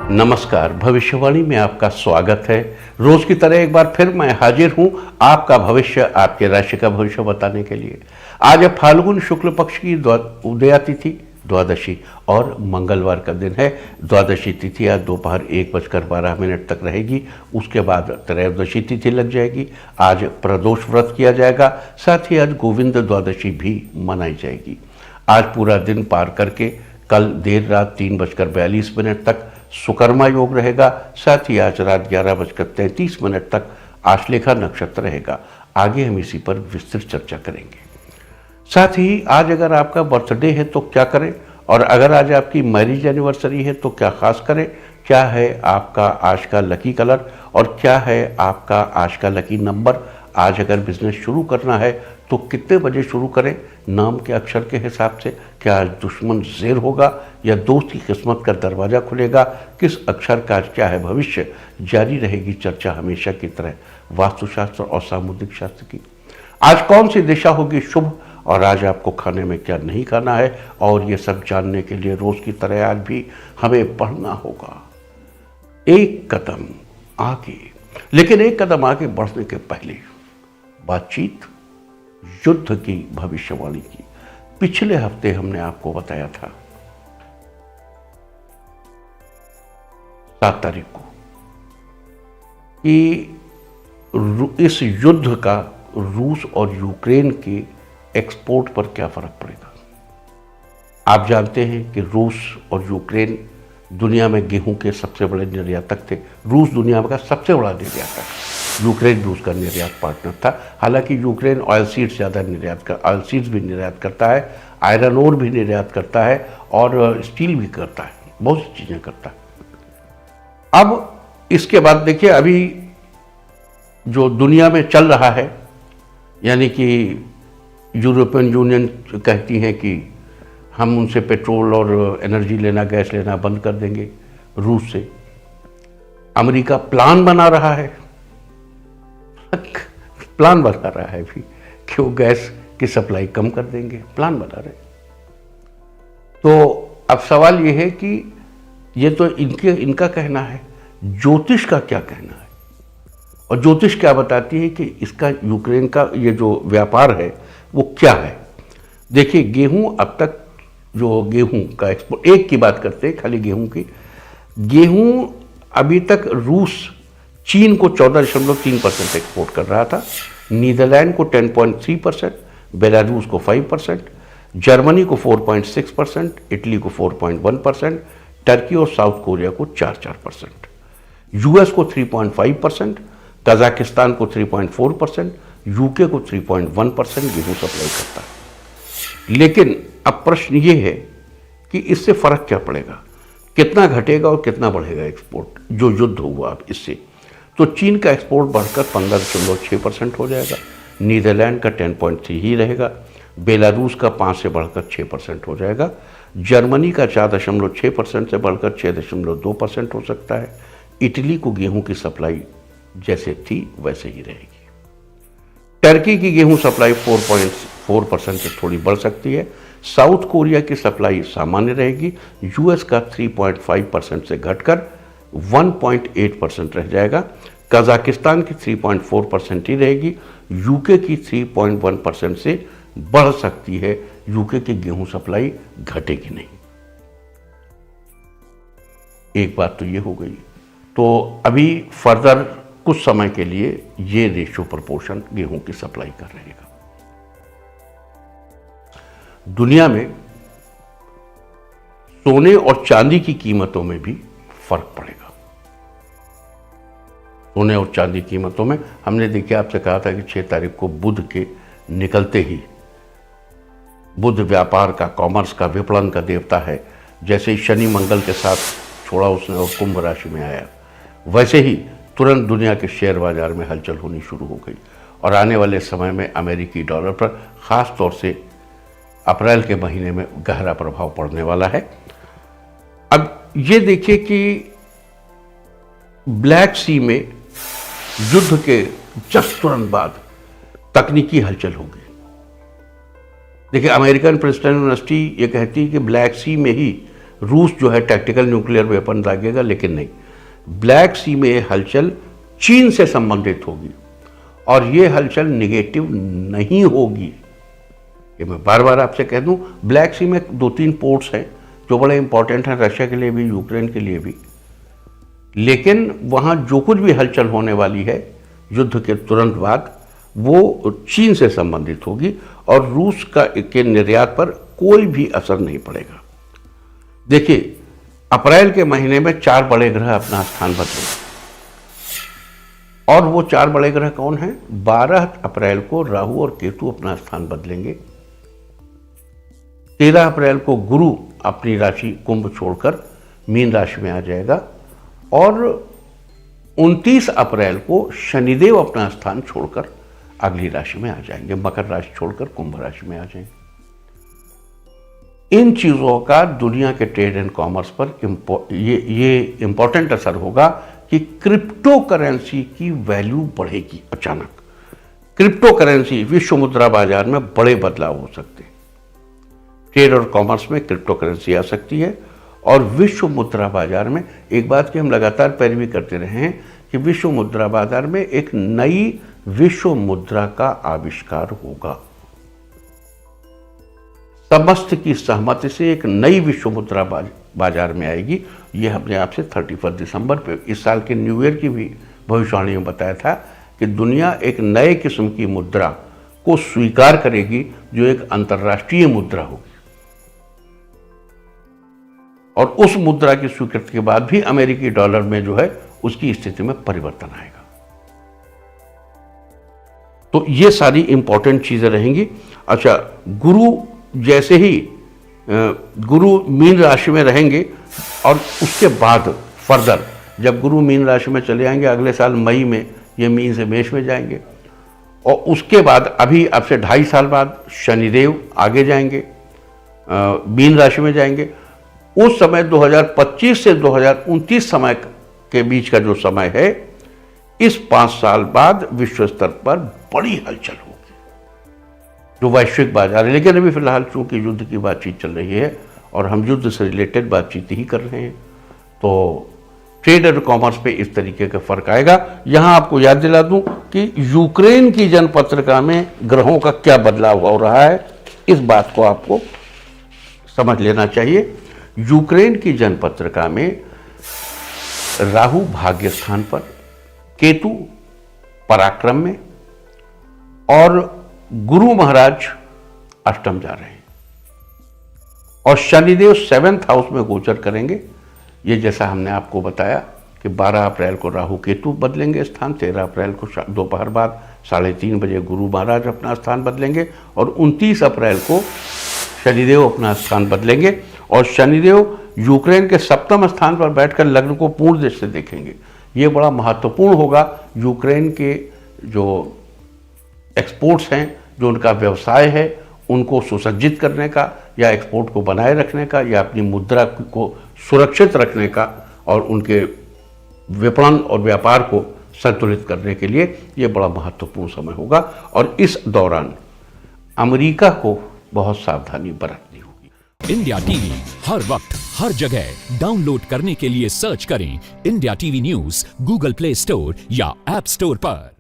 नमस्कार, भविष्यवाणी में आपका स्वागत है। रोज की तरह एक बार फिर मैं हाजिर हूं आपका भविष्य, आपके राशि का भविष्य बताने के लिए। आज है फाल्गुन शुक्ल पक्ष की उदया तिथि द्वादशी और मंगलवार का दिन है। द्वादशी तिथि आज दोपहर 1:12 तक रहेगी। उसके बाद त्रयोदशी तिथि लग जाएगी। आज प्रदोष व्रत किया जाएगा, साथ ही आज गोविंद द्वादशी भी मनाई जाएगी। आज पूरा दिन पार करके कल देर रात 3:42 तक सुकर्मा योग रहेगा। साथ ही आज रात 11:33 तक आश्लेषा नक्षत्र रहेगा। आगे हम इसी पर विस्तृत चर्चा करेंगे। साथ ही आज अगर आपका बर्थडे है तो क्या करें, और अगर आज आपकी मैरिज एनिवर्सरी है तो क्या खास करें, क्या है आपका आज का लकी कलर और क्या है आपका आज का लकी नंबर। आज अगर बिजनेस शुरू करना है तो कितने बजे शुरू करें, नाम के अक्षर के हिसाब से, क्या आज दुश्मन ज़ेर होगा या दोस्त की किस्मत का दरवाज़ा खुलेगा, किस अक्षर का आज क्या है भविष्य। जारी रहेगी चर्चा हमेशा की तरह वास्तुशास्त्र और सामुद्रिक शास्त्र की। आज कौन सी दिशा होगी शुभ और आज आपको खाने में क्या नहीं खाना है, और ये सब जानने के लिए रोज़ की तरह आज भी हमें पढ़ना होगा एक कदम आगे। लेकिन एक कदम आगे बढ़ने के पहले बातचीत युद्ध की भविष्यवाणी की। पिछले हफ्ते हमने आपको बताया था 7 तारीख को कि इस युद्ध का रूस और यूक्रेन के एक्सपोर्ट पर क्या फर्क पड़ेगा। आप जानते हैं कि रूस और यूक्रेन दुनिया में गेहूं के सबसे बड़े निर्यातक थे। रूस दुनिया का सबसे बड़ा निर्यातक, यूक्रेन भी उसका निर्यात पार्टनर था। हालांकि यूक्रेन ऑयल सीड्स ज़्यादा ऑयल सीड्स भी निर्यात करता है, आयरन ओर भी निर्यात करता है और स्टील भी करता है, बहुत सी चीज़ें करता है। अब इसके बाद देखिए, अभी जो दुनिया में चल रहा है, यानी कि यूरोपियन यूनियन कहती हैं कि हम उनसे पेट्रोल और एनर्जी लेना, गैस लेना बंद कर देंगे रूस से। अमेरिका प्लान बना रहा है भी कि वो गैस की सप्लाई कम कर देंगे, प्लान बना रहे। तो अब सवाल ये है कि ये तो इनका कहना है, ज्योतिष का क्या कहना है। और ज्योतिष क्या बताती है कि इसका यूक्रेन का ये जो व्यापार है वो क्या है। देखिए, गेहूं अब तक जो गेहूं का एक्सपोर्ट, एक की बात करते हैं खाली गेहूं की। गेहूं अभी तक रूस चीन को 14.3% एक्सपोर्ट कर रहा था, नीदरलैंड को 10.3%, बेलारूस को 5%, जर्मनी को 4.6%, इटली को 4.1%, टर्की और साउथ कोरिया को 4%, यूएस को 3.5%, कजाकिस्तान को 3.4%, यूके को 3.1% गेहूं सप्लाई करता है। लेकिन अब प्रश्न ये है कि इससे फर्क क्या पड़ेगा, कितना घटेगा और कितना बढ़ेगा एक्सपोर्ट जो युद्ध हुआ अब इससे। तो चीन का एक्सपोर्ट बढ़कर 15.6% हो जाएगा, नीदरलैंड का 10.3 ही रहेगा, बेलारूस का 5 से बढ़कर 6% हो जाएगा, जर्मनी का 4.6% से बढ़कर 6.2% हो सकता है। इटली को गेहूं की सप्लाई जैसे थी वैसे ही रहेगी। टर्की की गेहूं सप्लाई 4.4% से थोड़ी बढ़ सकती है। साउथ कोरिया की सप्लाई सामान्य रहेगी। यूएस का 3.5% से घटकर 1.8% रह जाएगा। कजाकिस्तान की 3.4% ही रहेगी। यूके की 3.1% से बढ़ सकती है। यूके की गेहूं सप्लाई घटेगी नहीं। एक बात तो ये हो गई। तो अभी फर्दर कुछ समय के लिए ये रेशियो प्रोपोर्शन गेहूं की सप्लाई कर रहेगा। दुनिया में सोने और चांदी की कीमतों में भी फर्क पड़ेगा। सोने और चांदी कीमतों में हमने देखिए, आपसे कहा था कि 6 तारीख को बुध के निकलते ही, बुध व्यापार का, कॉमर्स का, विपणन का देवता है। जैसे ही शनि मंगल के साथ छोड़ा उसने और कुंभ राशि में आया, वैसे ही तुरंत दुनिया के शेयर बाजार में हलचल होनी शुरू हो गई। और आने वाले समय में अमेरिकी डॉलर पर खास तौर से अप्रैल के महीने में गहरा प्रभाव पड़ने वाला है। अब ये देखिए कि ब्लैक सी में युद्ध के जस्ट तुरंत बाद तकनीकी हलचल होगी। देखिए, अमेरिकन प्रिंसटन यूनिवर्सिटी ये कहती है कि ब्लैक सी में ही रूस जो है टैक्टिकल न्यूक्लियर वेपन दागेगा, लेकिन नहीं, ब्लैक सी में ये हलचल चीन से संबंधित होगी और ये हलचल निगेटिव नहीं होगी। ये मैं बार बार आपसे कह दूं, ब्लैक सी में 2-3 पोर्ट्स हैं जो बड़े इंपॉर्टेंट हैं रशिया के लिए भी, यूक्रेन के लिए भी, लेकिन वहाँ जो कुछ भी हलचल होने वाली है युद्ध के तुरंत बाद वो चीन से संबंधित होगी और रूस के निर्यात पर कोई भी असर नहीं पड़ेगा। देखिए, अप्रैल के महीने में 4 बड़े ग्रह अपना स्थान बदलेंगे और वो 4 बड़े ग्रह कौन हैं? 12 अप्रैल को राहु और केतु अपना स्थान बदलेंगे, 13 अप्रैल को गुरु अपनी राशि कुंभ छोड़कर मीन राशि में आ जाएगा और 29 अप्रैल को शनिदेव अपना स्थान छोड़कर अगली राशि में आ जाएंगे, मकर राशि छोड़कर कुंभ राशि में आ जाएंगे। इन चीज़ों का दुनिया के ट्रेड एंड कॉमर्स पर ये इंपॉर्टेंट असर होगा कि क्रिप्टो करेंसी की वैल्यू बढ़ेगी अचानक। क्रिप्टो करेंसी, विश्व मुद्रा बाजार में बड़े बदलाव हो सकते हैं। ट्रेड और कॉमर्स में क्रिप्टो करेंसी आ सकती है और विश्व मुद्रा बाजार में एक बात की हम लगातार पैरवी करते रहे हैं कि विश्व मुद्रा बाजार में एक नई विश्व मुद्रा का आविष्कार होगा। समस्त की सहमति से एक नई विश्व मुद्रा बाजार में आएगी। यह अपने आप से 31 दिसंबर पे इस साल के न्यू ईयर की भी भविष्यवाणी में बताया था कि दुनिया एक नए किस्म की मुद्रा को स्वीकार करेगी जो एक अंतर्राष्ट्रीय मुद्रा होगी और उस मुद्रा की स्वीकृति के बाद भी अमेरिकी डॉलर में जो है उसकी स्थिति में परिवर्तन आएगा। तो ये सारी इंपॉर्टेंट चीजें रहेंगी। अच्छा, गुरु जैसे ही गुरु मीन राशि में रहेंगे और उसके बाद फर्दर जब गुरु मीन राशि में चले आएंगे अगले साल मई में ये मीन से मेष में जाएंगे और उसके बाद अभी अब से 2.5 साल बाद शनिदेव आगे जाएंगे, मीन राशि में जाएंगे। उस समय 2025 से 2029 समय के बीच का जो समय है, इस 5 साल बाद विश्व स्तर पर बड़ी हलचल होगी जो वैश्विक बाजार है। लेकिन अभी फिलहाल चूंकि युद्ध की बातचीत चल रही है और हम युद्ध से रिलेटेड बातचीत ही कर रहे हैं, तो ट्रेड और कॉमर्स पे इस तरीके का फर्क आएगा। यहाँ आपको याद दिला दूं कि यूक्रेन की जनपत्रिका में ग्रहों का क्या बदलाव हो रहा है, इस बात को आपको समझ लेना चाहिए। यूक्रेन की जनपत्रिका में राहु भाग्य स्थान पर, केतु पराक्रम में और गुरु महाराज अष्टम जा रहे हैं और शनिदेव 7th हाउस में गोचर करेंगे। ये जैसा हमने आपको बताया कि 12 अप्रैल को राहु केतु बदलेंगे स्थान, 13 अप्रैल को दोपहर बाद 3:30 बजे गुरु महाराज अपना स्थान बदलेंगे और 29 अप्रैल को शनिदेव अपना स्थान बदलेंगे और शनिदेव यूक्रेन के 7वें स्थान पर बैठकर लग्न को पूर्ण दृष्टि से देखेंगे। ये बड़ा महत्वपूर्ण होगा यूक्रेन के जो एक्सपोर्ट्स हैं, जो उनका व्यवसाय है, उनको सुसज्जित करने का या एक्सपोर्ट को बनाए रखने का या अपनी मुद्रा को सुरक्षित रखने का और उनके विपणन और व्यापार को संतुलित करने के लिए ये बड़ा महत्वपूर्ण समय होगा और इस दौरान अमेरिका को बहुत सावधानी बरतनी होगी। इंडिया टीवी हर वक्त हर जगह डाउनलोड करने के लिए सर्च करें India TV news Google play store या ऐप स्टोर पर।